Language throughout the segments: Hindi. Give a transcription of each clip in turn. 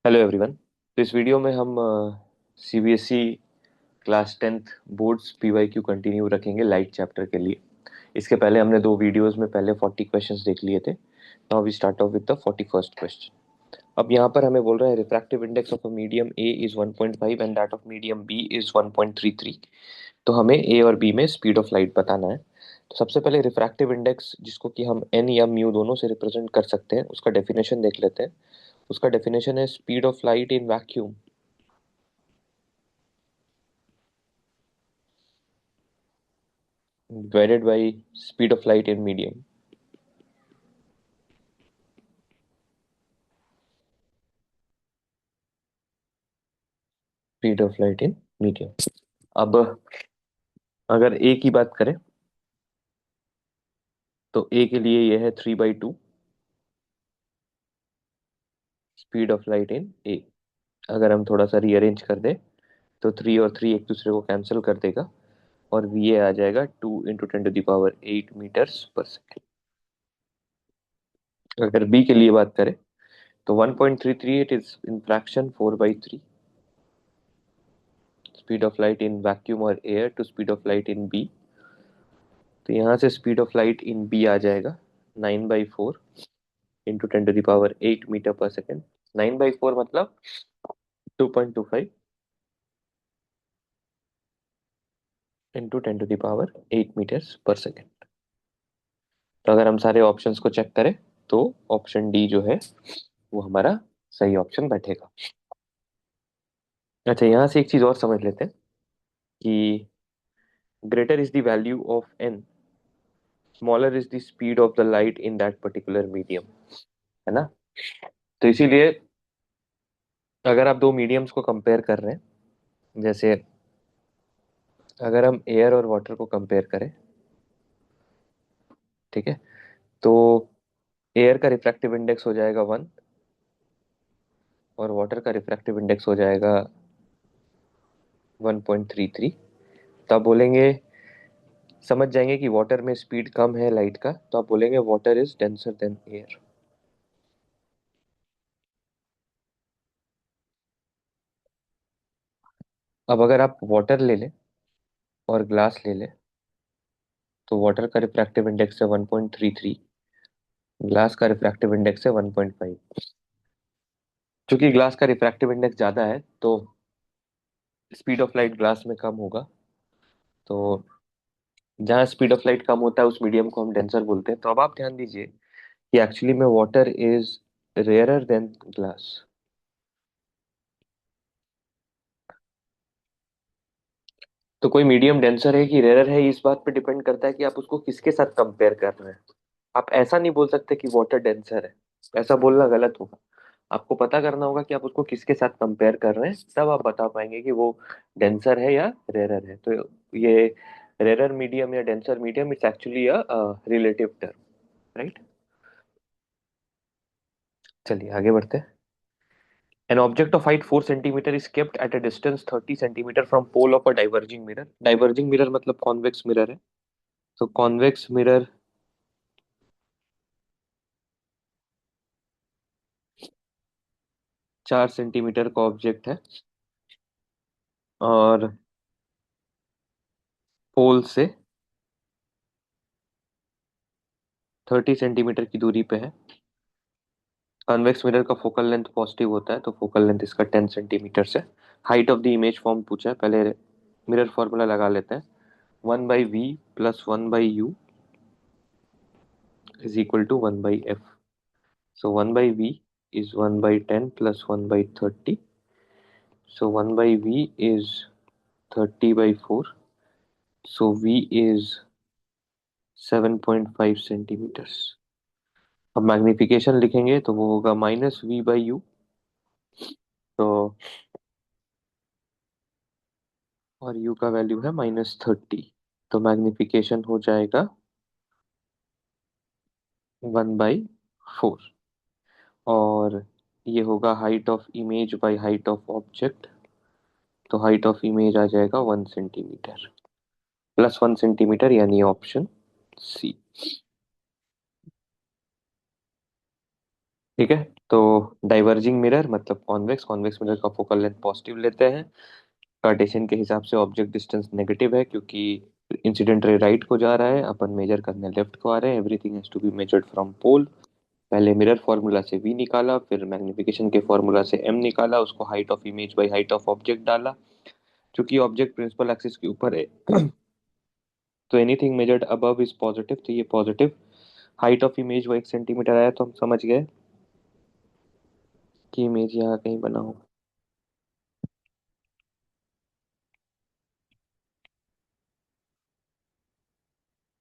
Hello everyone. तो इस वीडियो में हम CBSE class tenth boards PYQ continue रखेंगे लाइट चैप्टर के लिए। इसके पहले हमने दो वीडियोस में पहले 40 क्वेश्चंस देख लिए थे। Now we start off with the 41st question. अब यहाँ पर हमें बोल रहा है refractive index of a medium A is 1.5 and that of medium B is 1.33। तो हमें ए और बी में स्पीड ऑफ लाइट बताना है। तो सबसे पहले रिफ्रैक्टिव इंडेक्स, जिसको कि हम एन या म्यू दोनों से रिप्रेजेंट कर सकते हैं, उसका डेफिनेशन देख लेते हैं। उसका डेफिनेशन है speed of light in vacuum divided by speed of light in medium. Speed of light in medium. अब अगर ए की बात करें तो ए के लिए यह है 3/2 स्पीड ऑफ लाइट इन ए। अगर हम थोड़ा सा रीअरेंज कर दें तो 3 और 3 एक दूसरे को कैंसिल कर देगा और वी ए आ जाएगा 2 × 10⁸ अगर बी के लिए बात करें तो 1.338 is in fraction 4/3 speed of light in vacuum और air to speed of light in B. तो यहाँ से speed of light in B आ जाएगा 9/4 × 10⁸ मीटर पर सेकेंड। 9/4 मतलब 2.25 × 10⁸ मीटर्स पर सेकेंड। तो अगर हम सारे ऑप्शंस को चेक करें तो ऑप्शन डी जो है वो हमारा सही ऑप्शन बैठेगा। अच्छा, यहाँ से एक चीज और समझ लेते हैं कि greater is the value of n, smaller is the speed of the light in that particular medium, है ना। तो इसीलिए अगर आप दो मीडियम्स को कंपेयर कर रहे हैं, जैसे अगर हम एयर और वाटर को कंपेयर करें, ठीक है, तो एयर का रिफ्रैक्टिव इंडेक्स हो जाएगा 1 और वाटर का रिफ्रैक्टिव इंडेक्स हो जाएगा 1.33। तो आप बोलेंगे, समझ जाएंगे कि वाटर में स्पीड कम है लाइट का, तो आप बोलेंगे water is denser then air. अब अगर आप वाटर ले लें और ग्लास ले लें तो वाटर का रिफ्रैक्टिव इंडेक्स है 1.33, ग्लास का रिफ्रैक्टिव इंडेक्स है 1.5। चूंकि ग्लास का रिफ्रैक्टिव इंडेक्स ज़्यादा है तो स्पीड ऑफ लाइट ग्लास में कम होगा। तो जहाँ स्पीड ऑफ लाइट कम होता है उस मीडियम को हम डेंसर बोलते हैं। तो अब आप ध्यान दीजिए कि एक्चुअली में water is rarer than glass. तो कोई मीडियम डेंसर है कि रेयरर है, इस बात पे डिपेंड करता है कि आप उसको किसके साथ कंपेयर कर रहे हैं। आप ऐसा नहीं बोल सकते कि वाटर डेंसर है, ऐसा बोलना गलत होगा। आपको पता करना होगा कि आप उसको किसके साथ कंपेयर कर रहे हैं, तब आप बता पाएंगे कि वो डेंसर है या रेयरर है। तो ये रेयरर मीडियम या denser medium, it's actually a relative term, right. चलिए आगे बढ़ते हैं। An object of height 4 centimeter is kept at a distance 30 centimeter from pole of a diverging mirror. Diverging mirror मतलब convex mirror है। तो convex mirror 4 सेंटीमीटर का ऑब्जेक्ट है और पोल से 30 सेंटीमीटर की दूरी पे है। कन्वेक्स मिरर का फोकल लेंथ पॉजिटिव होता है तो फोकल लेंथ इसका 10 सेंटीमीटर है। Height of the image form पूछा है, पहले मिरर फॉर्मूला लगा लेते हैं। 1/v+1/u is equal to 1/f। So 1/v is 1/10 plus 1/30. So 1/v is 30/4. So v is 7.5 centimetres. अब मैग्निफिकेशन लिखेंगे तो वो होगा -v/u। तो और u का वैल्यू है -30, तो मैग्निफिकेशन हो जाएगा 1/4। और ये होगा height of image by height of object. तो हाइट ऑफ इमेज आ जाएगा 1 सेंटीमीटर, +1 सेंटीमीटर, यानी ऑप्शन सी। ठीक है। तो डाइवर्जिंग मिरर मतलब कॉन्वेक्स, कॉन्वेक्स मिरर का फोकल लेंथ पॉजिटिव लेते हैं। कार्टेशियन के हिसाब से ऑब्जेक्ट डिस्टेंस नेगेटिव है, क्योंकि इंसिडेंट रे राइट को जा रहा है, अपन मेजर करने लेफ्ट को आ रहे हैं। Everything has to be measured from pole. पहले मिरर फॉर्मूला से v निकाला, फिर मैग्निफिकेशन के फॉर्मूला से m निकाला, उसको height of image by height of object डाला। क्योंकि ऑब्जेक्ट प्रिंसिपल एक्सिस के ऊपर है तो anything measured above is positive, तो ये पॉजिटिव। हाइट ऑफ इमेज वो 1 सेंटीमीटर आया, तो हम समझ गए कि इमेज यहाँ कहीं बना हो।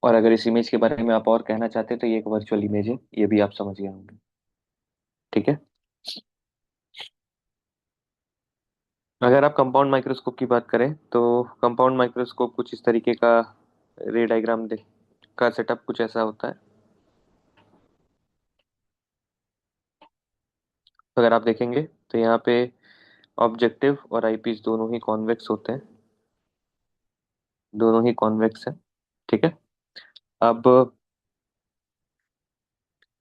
और अगर इस इमेज के बारे में आप और कहना चाहते हैं तो ये एक वर्चुअल इमेज है, ये भी आप समझ गए होंगे। ठीक है। अगर आप कंपाउंड माइक्रोस्कोप की बात करें तो कंपाउंड माइक्रोस्कोप कुछ इस तरीके का रे डायग्राम का सेटअप कुछ ऐसा होता है। तो अगर आप देखेंगे तो यहाँ पे ऑब्जेक्टिव और आईपीस दोनों ही कॉन्वेक्स होते हैं, दोनों ही कॉन्वेक्स हैं। ठीक है। अब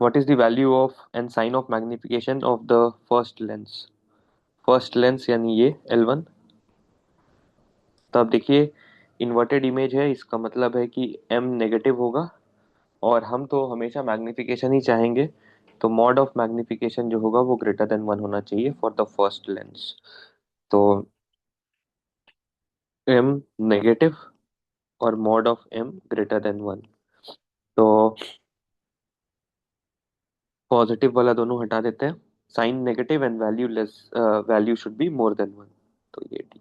what is the value of and sign of magnification of the first lens? First lens यानी ये L1। तो अब देखिए, इन्वर्टेड इमेज है, इसका मतलब है कि m नेगेटिव होगा, और हम तो हमेशा मैग्निफिकेशन ही चाहेंगे। तो मॉड ऑफ मैग्निफिकेशन जो होगा वो ग्रेटर देन 1 होना चाहिए फॉर द फर्स्ट लेंस। तो m नेगेटिव और mod of m greater than 1। तो पॉजिटिव वाला दोनों हटा देते हैं। Sign negative and value less, value should be more than 1। तो ये D.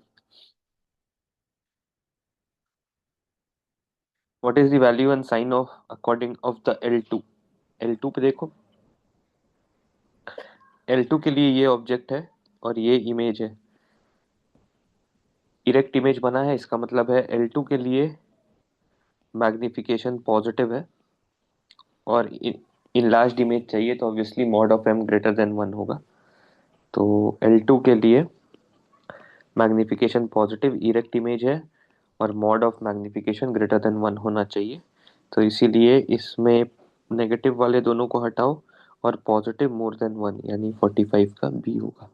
What is the value and sign of according of the L2? L2 पे देखो, L2 के लिए ये ऑब्जेक्ट है और ये इमेज है, इरेक्ट इमेज बना है, इसका मतलब है L2 के लिए मैग्निफिकेशन पॉजिटिव है। और इन लार्ज इमेज चाहिए तो obviously mod of m greater than 1 होगा। तो L2 के लिए मैग्निफिकेशन पॉजिटिव, इरेक्ट इमेज है, और mod of magnification greater than 1 होना चाहिए। तो इसीलिए इसमें नेगेटिव वाले दोनों को हटाओ और पॉजिटिव मोर देन 1 यानी 45 का बी होगा।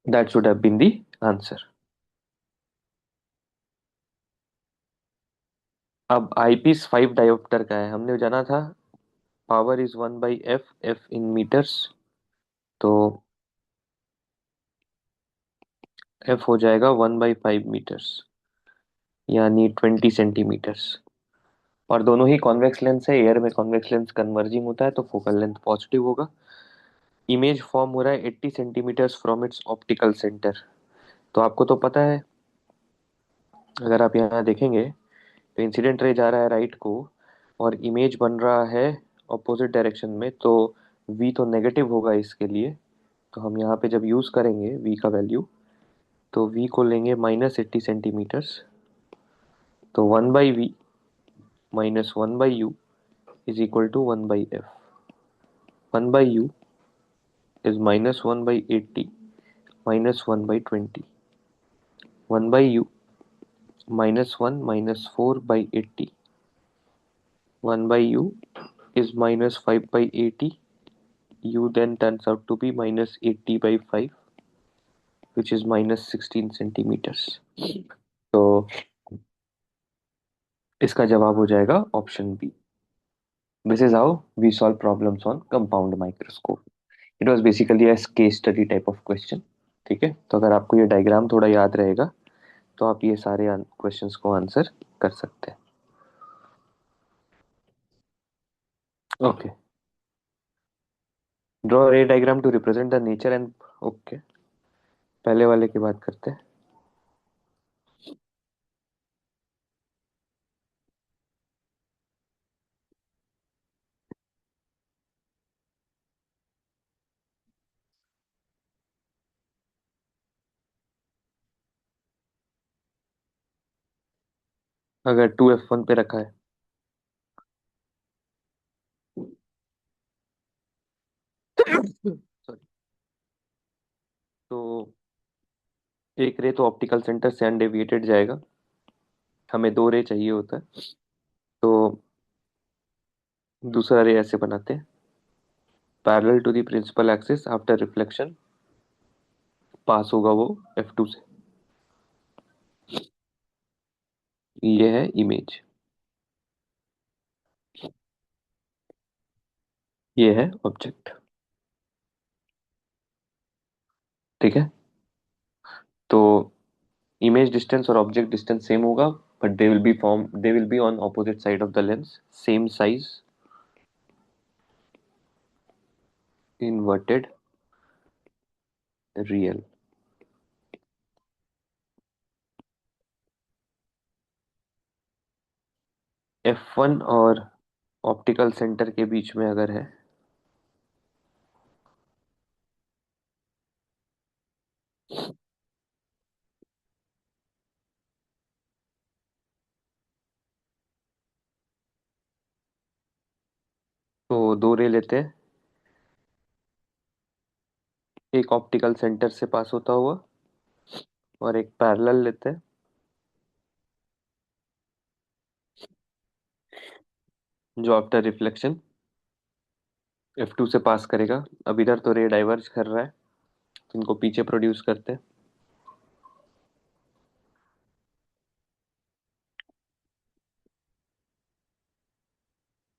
That should have been the answer. अब आईपीस 5 डायोप्टर का है, हमने जाना था power is 1/f, f in metres. तो f हो जाएगा 1/5 मीटर्स, यानी 20 सेंटीमीटर्स। और दोनों ही कॉन्वेक्स लेंस है, एयर में कॉन्वेक्स लेंस कन्वर्जिंग होता है तो फोकल लेंथ पॉजिटिव होगा। इमेज फॉर्म हो रहा है 80 centimetres from its optical centre. तो आपको तो पता है, अगर आप यहाँ देखेंगे तो इंसिडेंट रे जा रहा है राइट को, और इमेज बन रहा है ऑपोजिट डायरेक्शन में, तो v तो नेगेटिव होगा इसके लिए। तो हम यहाँ पे जब यूज करेंगे v का वैल्यू, तो v को लेंगे -80 सेंटीमीटर्स। तो 1/v minus 1/u is equal to 1/f। 1/u is minus 1/80 minus 1/20. 1/u minus 1 minus 4/80. 1/u is minus 5/80. U then turns out to be minus 80/5, which is minus 16 centimeters. तो इसका जवाब हो जाएगा option B. This is how we solve problems on compound microscope. It was basically a case study type of question. ठीक है। तो अगर आपको ये डायग्राम थोड़ा याद रहेगा तो आप ये सारे क्वेश्चंस को आंसर कर सकते हैं। Okay. Draw ray diagram to represent the nature and. Okay, पहले वाले की बात करते हैं। अगर 2F1 पे रखा है सॉरी, तो एक रे तो ऑप्टिकल सेंटर से अनडेविएटेड जाएगा, हमें 2 रे चाहिए होता है। तो दूसरा रे ऐसे बनाते हैं, parallel to the principal axis after reflection pass होगा वो F2 से। ये है इमेज, ये है ऑब्जेक्ट। ठीक है, तो इमेज डिस्टेंस और ऑब्जेक्ट डिस्टेंस सेम होगा, but they will be on opposite side of the lens, same size, inverted real. F1 और ऑप्टिकल सेंटर के बीच में अगर है तो दो रे लेते हैं, एक ऑप्टिकल सेंटर से पास होता हुआ और एक पैरेलल लेते हैं जो आफ्टर रिफ्लेक्शन F2 से पास करेगा। अब इधर तो रे डाइवर्ज कर रहा है, तो इनको पीछे प्रोड्यूस करते हैं।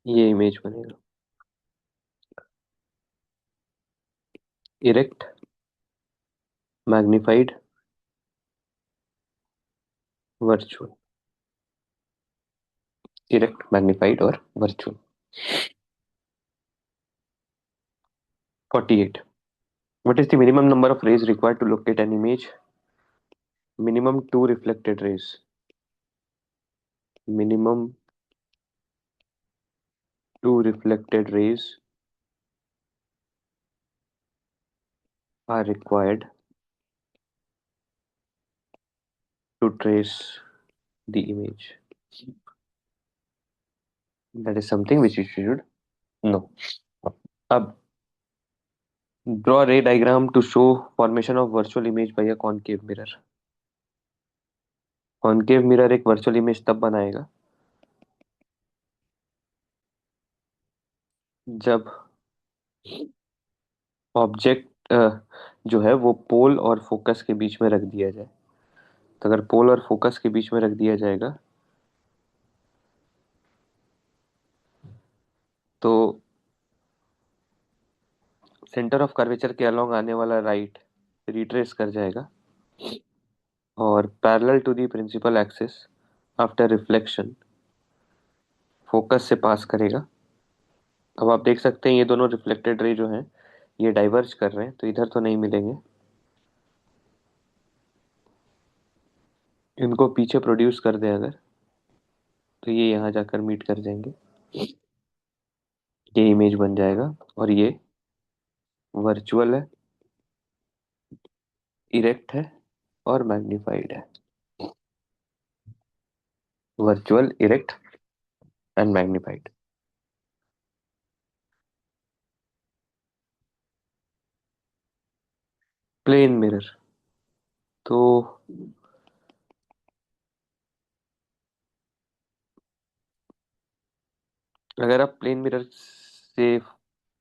ये इमेज बनेगा, erect, magnified, virtual. Erect, magnified और virtual. 48. What is the minimum number of rays required to locate an image? Minimum two reflected rays. Minimum two reflected rays are required to trace the image. That is something which you should know. अब draw a ray diagram to show formation of virtual image by a concave mirror. Concave mirror एक वर्चुअल इमेज तब बनाएगा जब ऑब्जेक्ट जो है वो पोल और फोकस के बीच में रख दिया जाए। तो अगर पोल और फोकस के बीच में रख दिया जाएगा तो सेंटर ऑफ कर्वेचर के अलोंग आने वाला राइट रिट्रेस कर जाएगा और parallel to the principal axis after reflection focus से पास करेगा। अब आप देख सकते हैं ये दोनों रिफ्लेक्टेड रे जो हैं ये डाइवर्ज कर रहे हैं, तो इधर तो नहीं मिलेंगे, इनको पीछे प्रोड्यूस कर दें अगर तो ये यहाँ जाकर मीट कर जाएंगे, ये इमेज बन जाएगा और ये वर्चुअल है, इरेक्ट है और मैग्नीफाइड है। Virtual, erect and magnified. Plane mirror, तो अगर आप प्लेन मिरर से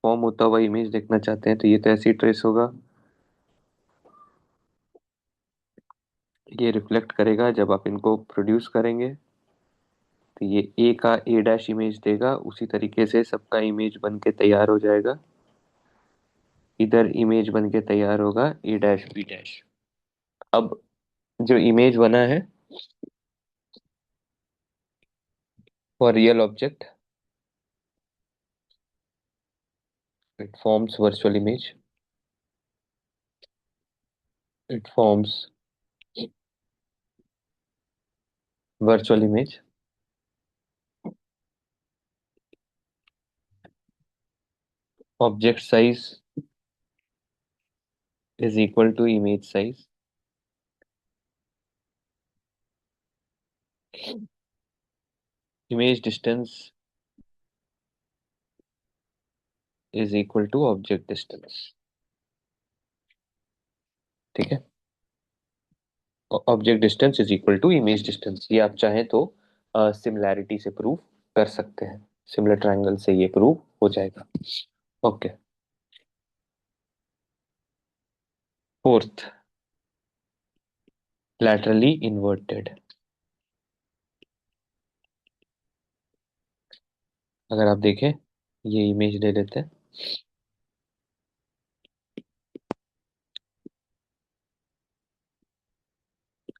फॉर्म होता हुआ इमेज देखना चाहते हैं तो ये तो ऐसे ही ट्रेस होगा, ये रिफ्लेक्ट करेगा जब आप इनको प्रोड्यूस करेंगे तो ये ए का ए डैश इमेज देगा, उसी तरीके से सबका इमेज बन के तैयार हो जाएगा। इधर इमेज बन के तैयार होगा ए डैश बी डैश। अब जो इमेज बना है for real object it forms virtual image, it forms virtual image, object size is equal to image size, image distance is equal to object distance। ठीक है, object distance is equal to image distance, ये आप चाहें तो सिमिलैरिटी से प्रूव कर सकते हैं, सिमिलर ट्रायंगल से ये प्रूव हो जाएगा। ओके। Fourth, laterally inverted. अगर आप देखें, ये इमेज ले लेते हैं।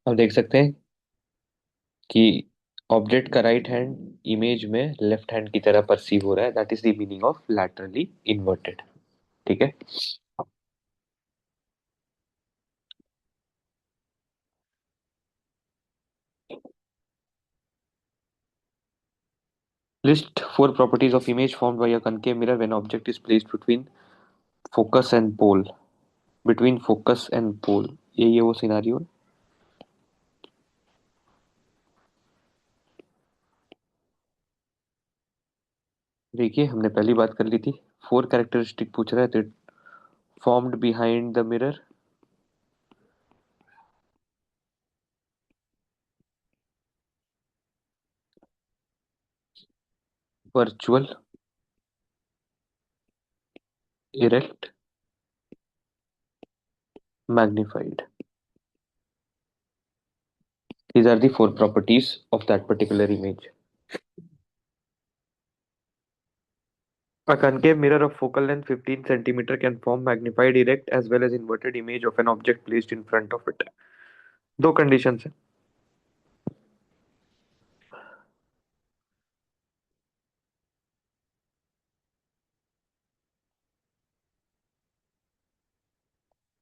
आप देख सकते हैं कि ऑब्जेक्ट का राइट हैंड इमेज में लेफ्ट हैंड की तरह परसीव हो रहा है। That is the meaning of laterally inverted. ठीक है। List four properties of image formed by a concave mirror when object is placed focus and pole between focus and pole. ये वो सिनारियो है। देखिए, हमने पहली बात कर ली थी। फोर कैरेक्टरिस्टिक पूछ रहा है तो formed behind the mirror, virtual, erect, magnified. These are the four properties of that particular image. A concave mirror of focal length 15 centimeter can form magnified, erect as well as inverted image of an object placed in front of it. दो conditions है।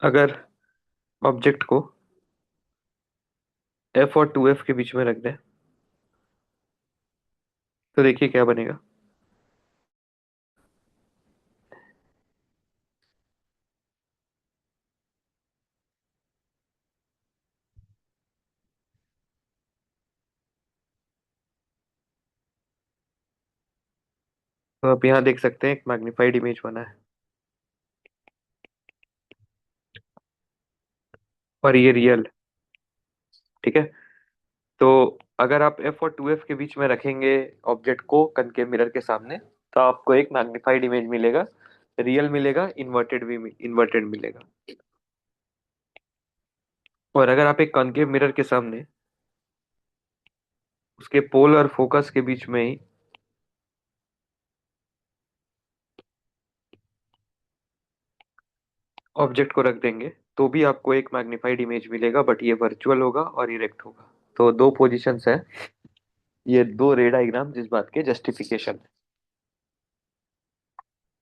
अगर ऑब्जेक्ट को F और 2F के बीच में रख दें तो देखिए क्या बनेगा। तो आप यहाँ देख सकते हैं एक मैग्निफाइड इमेज बना है और ये रियल। ठीक है। तो अगर आप F और 2F के बीच में रखेंगे ऑब्जेक्ट को कनकेव मिरर के सामने, तो आपको एक मैग्निफाइड इमेज मिलेगा, रियल मिलेगा, इन्वर्टेड मिलेगा। और अगर आप एक कॉनकेव मिरर के सामने उसके पोल और फोकस के बीच में ही ऑब्जेक्ट को रख देंगे तो भी आपको एक मैग्नीफाइड इमेज मिलेगा, बट ये वर्चुअल होगा और इरेक्ट होगा। तो दो पोजीशंस है, ये दो रे डायग्राम जिस बात के justification.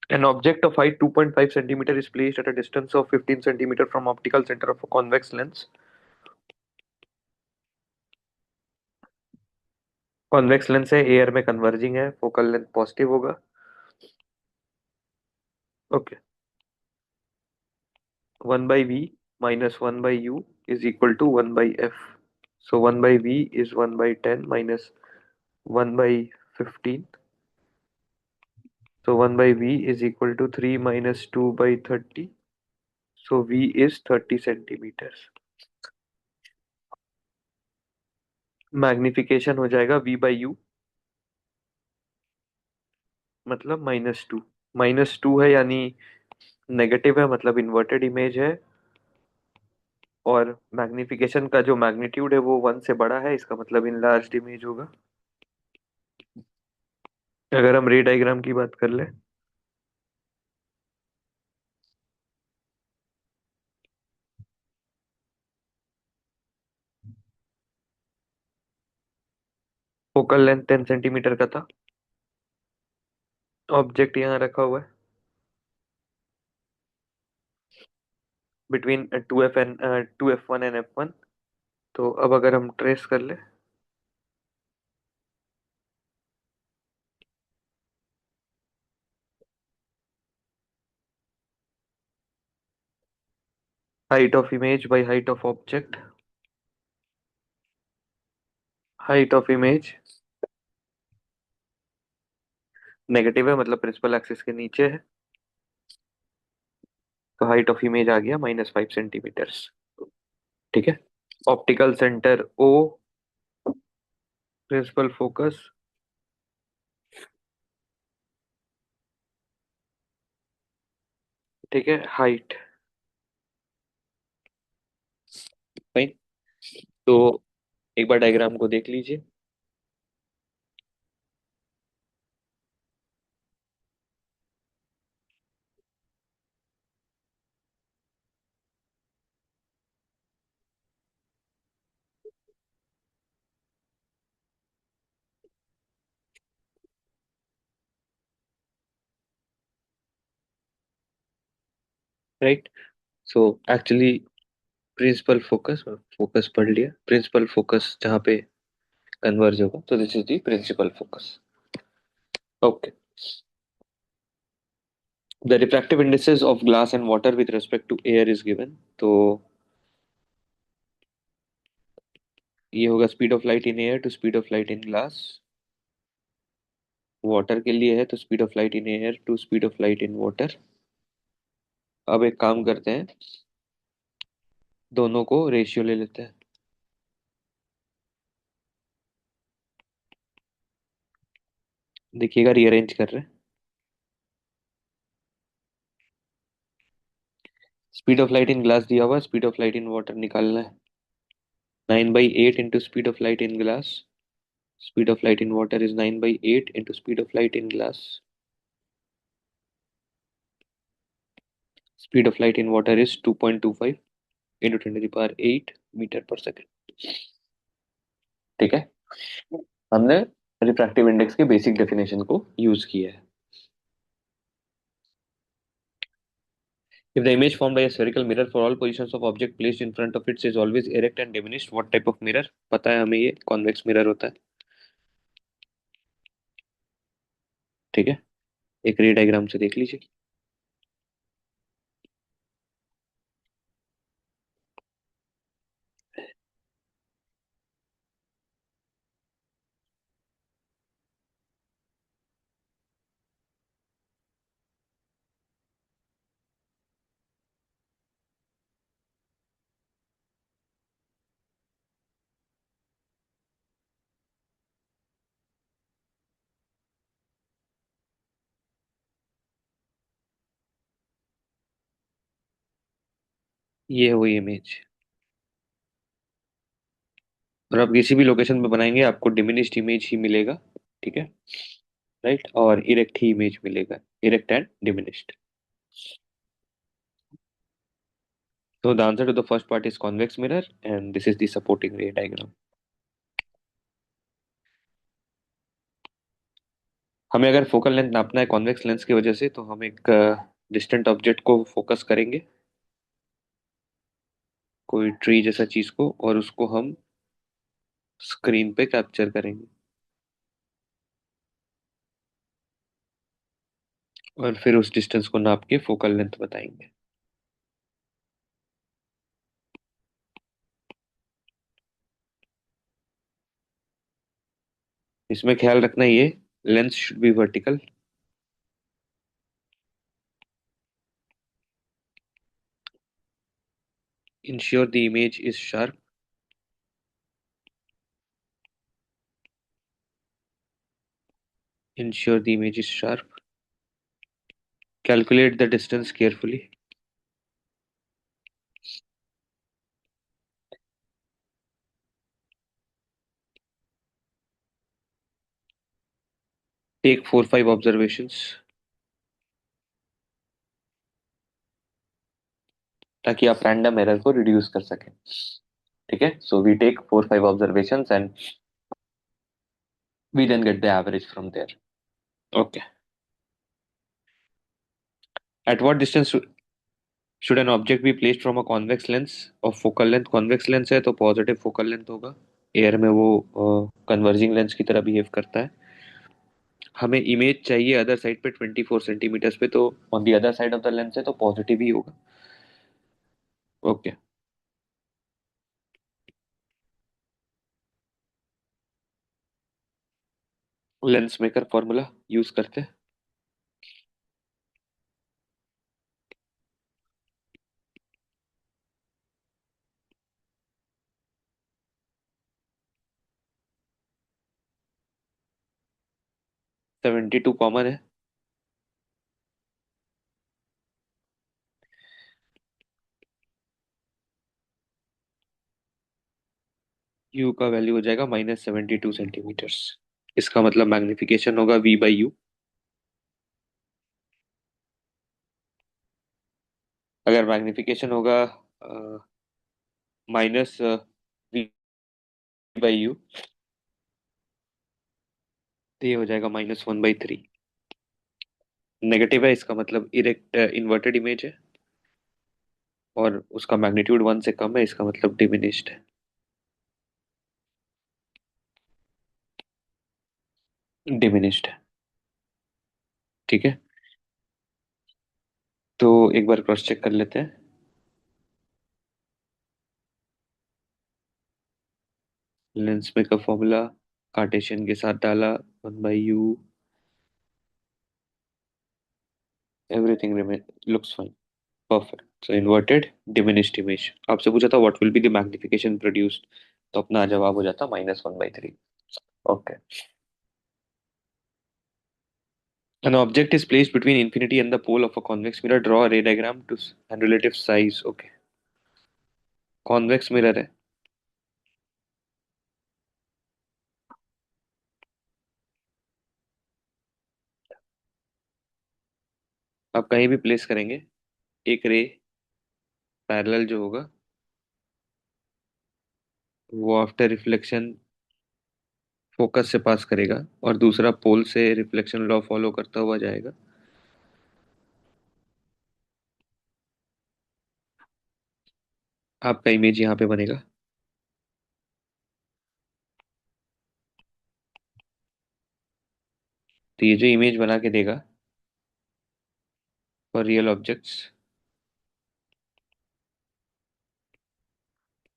An object of height 2.5 centimeter is placed at a distance of 15 centimeter from optical center of a convex lens. Convex lens है, एयर में कन्वर्जिंग है, फोकल लेंथ पॉजिटिव होगा। Okay. 1/v minus 1/u is equal to 1/f. So 1/v is 1/10 minus 1/15. So 1/v is equal to 3 minus 2/30. So v is 30 centimeters. Magnification हो जाएगा v/u, मतलब -2। -2 है यानी नेगेटिव है, मतलब इन्वर्टेड इमेज है। और मैग्निफिकेशन का जो मैग्नीट्यूड है वो 1 से बड़ा है, इसका मतलब इनलार्ज्ड इमेज होगा। अगर हम रे डायग्राम की बात कर ले, फोकल लेंथ 10 सेंटीमीटर का था, ऑब्जेक्ट यहाँ रखा हुआ है बिटवीन 2f1 एंड f1। तो अब अगर हम ट्रेस कर ले, height of image by height of object, height of image negative है मतलब प्रिंसिपल एक्सिस के नीचे है, तो हाइट ऑफ इमेज आ गया -5 सेंटीमीटर्स। ठीक है। Optical centre O, principal focus, ठीक है, हाइट फाइन। तो एक बार डायग्राम को देख लीजिए। Right. So actually principal focus, focus पढ़ लिया, प्रिंसिपल फोकस जहाँ पे कन्वर्ज होगा, तो this is the principal focus. Okay. The refractive indices of glass and water with respect to air is given. तो ये होगा speed of light in air to speed of light in glass. Water के लिए है तो speed of light in air to speed of light in water. अब एक काम करते हैं, दोनों को रेशियो ले लेते हैं। देखिएगा, रीअरेंज कर रहे हैं। Speed of light in glass दिया हुआ, speed of light in water निकालना है। 9/8 into speed of light in glass, speed of light in water is 9/8 into speed of light in glass. Speed of light in water is 2.25 into 10 to the power 8 metre पर सेकेंड। ठीक है, हमने रिफ्रैक्टिव इंडेक्स के बेसिक डेफिनेशन को यूज किया है। If the image formed by a spherical mirror for all positions of object placed in front of it is always erect and diminished, what type of mirror? पता है हमें, ये कॉन्वेक्स मिरर होता है। ठीक है, एक रे डायग्राम से देख लीजिए। ये है वही इमेज, और आप किसी भी लोकेशन पे बनाएंगे आपको डिमिनिश्ड इमेज ही मिलेगा। ठीक है, राइट, और इरेक्ट ही इमेज मिलेगा, erect and diminished. So the answer to the first part is convex mirror, and this is the supporting ray diagram. हमें अगर फोकल लेंथ नापना है कॉन्वेक्स लेंस की वजह से, तो हम एक डिस्टेंट ऑब्जेक्ट को फोकस करेंगे, कोई ट्री जैसा चीज को, और उसको हम स्क्रीन पे कैप्चर करेंगे, और फिर उस डिस्टेंस को नाप के फोकल लेंथ बताएंगे। इसमें ख्याल रखना, ये lens should be vertical. Ensure the image is sharp. Ensure the image is sharp. Calculate the distance carefully. Take 4-5 observations, ताकि आप रैंडम एरर को रिड्यूस कर सकें। ठीक है, so we take 4-5 observations and we then get the average from there. Okay. At what distance should an object be placed from a convex lens of focal length? convex lens है तो पॉजिटिव फोकल लेंथ होगा, एयर में वो कन्वर्जिंग लेंस की तरह बिहेव करता है। हमें इमेज चाहिए अदर साइड पे 24 सेंटीमीटर्स पे, तो on the other side of the lens है तो पॉजिटिव ही होगा। Okay, lens maker formula use करते हैं। 72 कॉमन है। यू का वैल्यू हो जाएगा -72 सेंटीमीटर्स। इसका मतलब मैग्निफिकेशन होगा V/U। अगर मैग्निफिकेशन होगा -V/U, तो ये हो जाएगा -1/3। नेगेटिव है, इसका मतलब इरेक्ट इन्वर्टेड इमेज है, और उसका मैग्नीट्यूड 1 से कम है, इसका मतलब डिमिनिश्ड है। डिमिनिश्ड है। ठीक है, तो एक बार क्रॉस चेक कर लेते हैं। लेंस में का फॉर्मूला कार्टेशियन के साथ डाला, 1/U, everything looks fine, perfect. So inverted diminished image. आपसे पूछा था what will be the magnification produced, तो अपना जवाब हो जाता -1/3। Okay. An object is placed between infinity and the pole of a convex mirror. Draw a ray diagram to and relative size. Okay. Convex mirror है। आप कहीं भी प्लेस करेंगे, एक रे पैरेलल जो होगा वो आफ्टर रिफ्लेक्शन फोकस से पास करेगा, और दूसरा पोल से रिफ्लेक्शन लॉ फॉलो करता हुआ जाएगा। आपका इमेज यहाँ पे बनेगा। तो ये जो इमेज बना के देगा for real objects,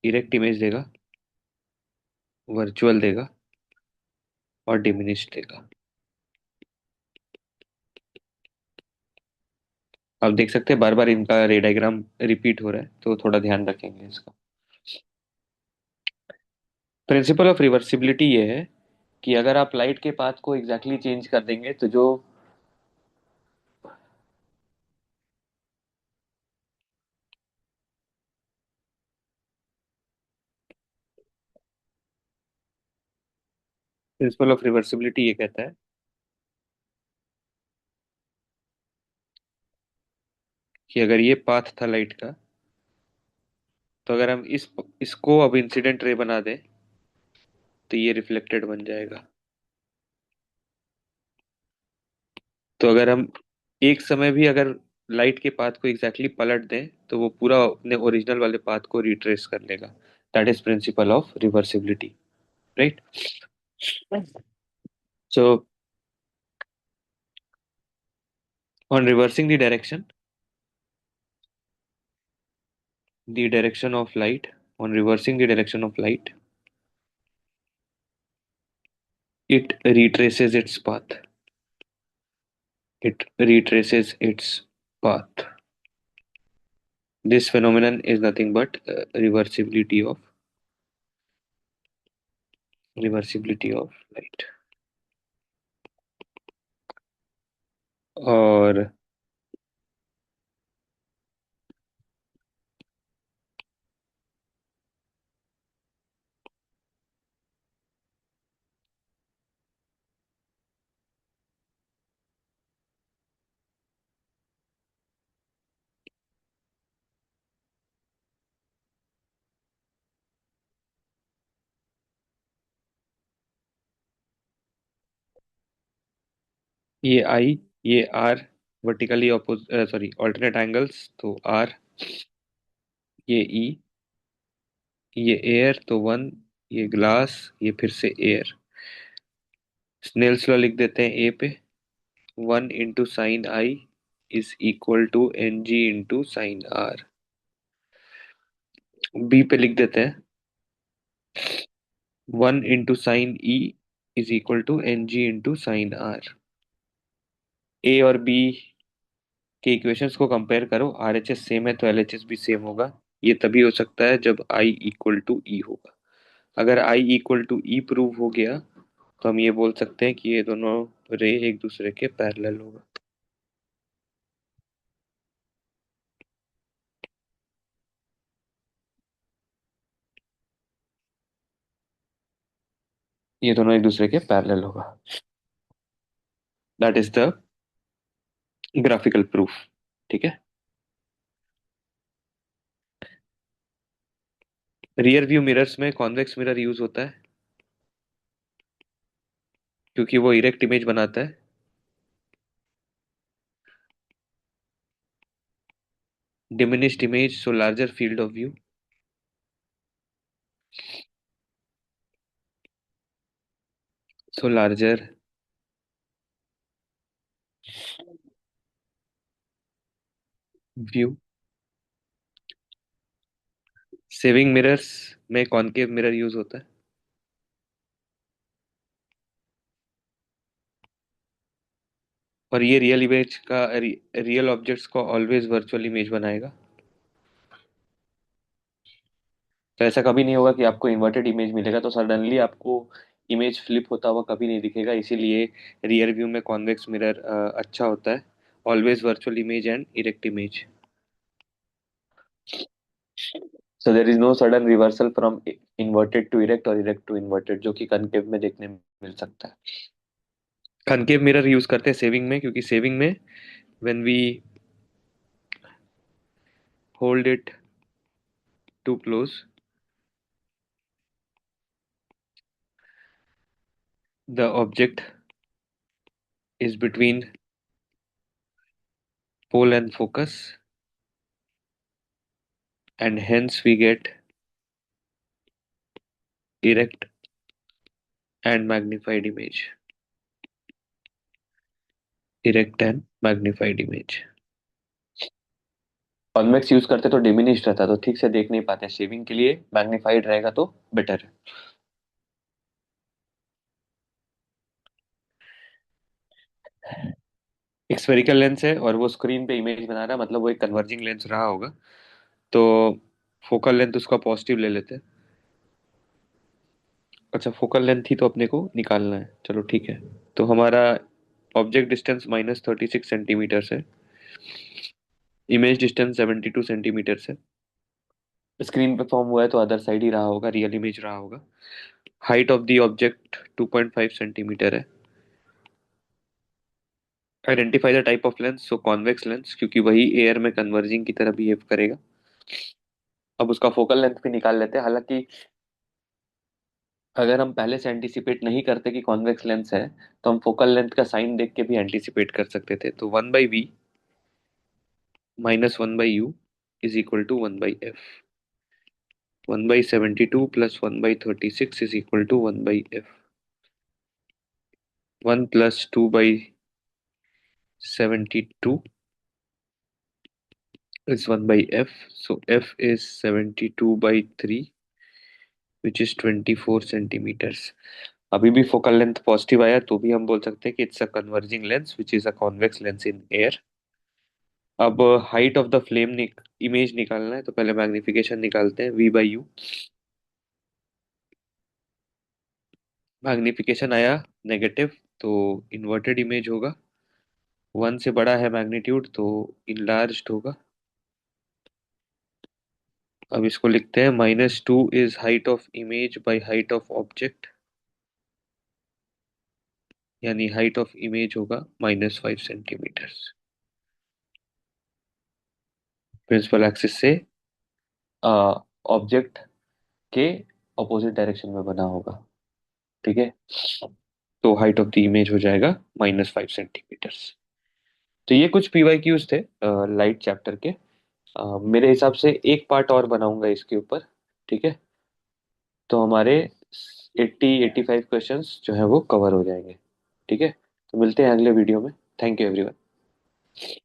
erect image देगा, वर्चुअल देगा, और डिमिनिश्ड देगा। आप देख सकते हैं बार बार इनका रे डायग्राम रिपीट हो रहा है, तो थोड़ा ध्यान रखेंगे इसका। प्रिंसिपल ऑफ रिवर्सिबिलिटी ये है कि अगर आप लाइट के पाथ को एग्जैक्टली चेंज कर देंगे, तो जो प्रिंसिपल ऑफ रिवर्सिबिलिटी ये कहता है कि अगर ये पाथ था लाइट का, तो अगर हम इसको अब इंसिडेंट रे बना दें, तो ये रिफ्लेक्टेड बन जाएगा। तो अगर हम एक समय भी अगर लाइट के पाथ को एग्जैक्टली पलट दें, तो वो पूरा अपने ओरिजिनल वाले पाथ को रिट्रेस कर लेगा। That is principle of reversibility, right? So on reversing the direction of light, on reversing the direction of light, it retraces its path. It retraces its path. This phenomenon is nothing but reversibility of light. और ये आई, ये R, vertically opposite sorry alternate angles, तो आर, ये ई, ये एयर तो वन, ये ग्लास, ये फिर से एयर। स्नेल्स लॉ लिख देते हैं ए पे। 1 × sin I is equal to Ng × sin R। B पे लिख देते हैं 1 × sin E is equal to Ng × sin R। A और बी के इक्वेशंस को कंपेयर करो, RHS सेम है तो LHS भी सेम होगा। ये तभी हो सकता है जब I इक्वल टू ई होगा। अगर I equal to E prove हो गया, तो हम ये बोल सकते हैं कि ये दोनों रे एक दूसरे के पैरेलल होगा। ये दोनों एक दूसरे के पैरेलल होगा। That is the graphical proof. ठीक है। रियर व्यू मिरर्स में कॉन्वेक्स मिरर यूज होता है क्योंकि वो इरेक्ट इमेज बनाता है। Diminished image so larger field of view. So larger view. Saving mirrors में कॉनकेव मिरर यूज होता है। और ये रियल इमेज का रियल ऑब्जेक्ट्स को ऑलवेज वर्चुअल इमेज बनाएगा। तो ऐसा कभी नहीं होगा कि आपको इन्वर्टेड इमेज मिलेगा तो सडनली आपको इमेज फ्लिप होता हुआ कभी नहीं दिखेगा, इसीलिए रियर व्यू में कॉन्वेक्स मिरर अच्छा होता है। Always virtual image and erect image. So there is no sudden reversal from inverted to erect और इरेक्ट टू इन्वर्टेड, जो कि कनकेव में देखने में मिल सकता है। कनकेव मिरर यूज करते हैं सेविंग में, क्योंकि सेविंग में when we hold it to close the object is between pole and focus, and hence we get erect and magnified image. Erect and magnified image. Convex use करते तो डिमिनिश्ड रहता, तो ठीक से देख नहीं पाते। शेविंग के लिए मैग्नीफाइड रहेगा तो बेटर है। एक स्फेरिकल लेंस है और वो स्क्रीन पे इमेज बना रहा है, मतलब वो एक कन्वर्जिंग लेंस रहा होगा। तो फोकल लेंथ उसका पॉजिटिव ले लेते हैं। अच्छा, फोकल लेंथ ही तो अपने को निकालना है, चलो ठीक है। तो हमारा ऑब्जेक्ट डिस्टेंस -36 सेंटीमीटर है। इमेज डिस्टेंस 72 सेंटीमीटर है। स्क्रीन पे फॉर्म हुआ है तो अदर साइड ही रहा होगा, रियल इमेज रहा होगा। Height of the object 2.5 centimetre है। Identify the type of lens, so convex lens, क्योंकि वही एयर में कन्वर्जिंग की तरह बिहेव करेगा। अब उसका फोकल लेंथ भी निकाल लेते हैं। हालांकि अगर हम पहले से एंटिसिपेट नहीं करते कि कॉन्वेक्स लेंस है, तो हम फोकल लेंथ का साइन देख के भी एंटिसिपेट कर सकते थे। तो 1/v -1/u is equal to 1/f। 1/72 plus 1/36 is equal to 1/f। 1 + 2/72 is 1/f. So f is 72/3, which is 24 centimetres. अभी भी फोकल लेंथ पॉजिटिव आया तो भी हम बोल सकते हैं कि it's a converging lens which is a convex lens in air. अब height of the flame image निकालना है, तो पहले मैग्निफिकेशन निकालते हैं, v/u। मैग्निफिकेशन आया नेगेटिव, तो इन्वर्टेड इमेज होगा। 1 से बड़ा है मैग्नीट्यूड तो इनलार्ज्ड होगा। अब इसको लिखते हैं -2 is height of image by height of object, यानी हाइट ऑफ इमेज होगा -5 सेंटीमीटर। प्रिंसिपल एक्सिस से ऑब्जेक्ट के अपोजिट डायरेक्शन में बना होगा। ठीक है। तो हाइट ऑफ द इमेज हो जाएगा -5 सेंटीमीटर। तो ये कुछ पीवाईक्यूज थे लाइट चैप्टर के। मेरे हिसाब से एक पार्ट और बनाऊंगा इसके ऊपर। ठीक है। तो हमारे 80-85 क्वेश्चंस जो है वो कवर हो जाएंगे। ठीक है। तो मिलते हैं अगले वीडियो में। Thank you everyone.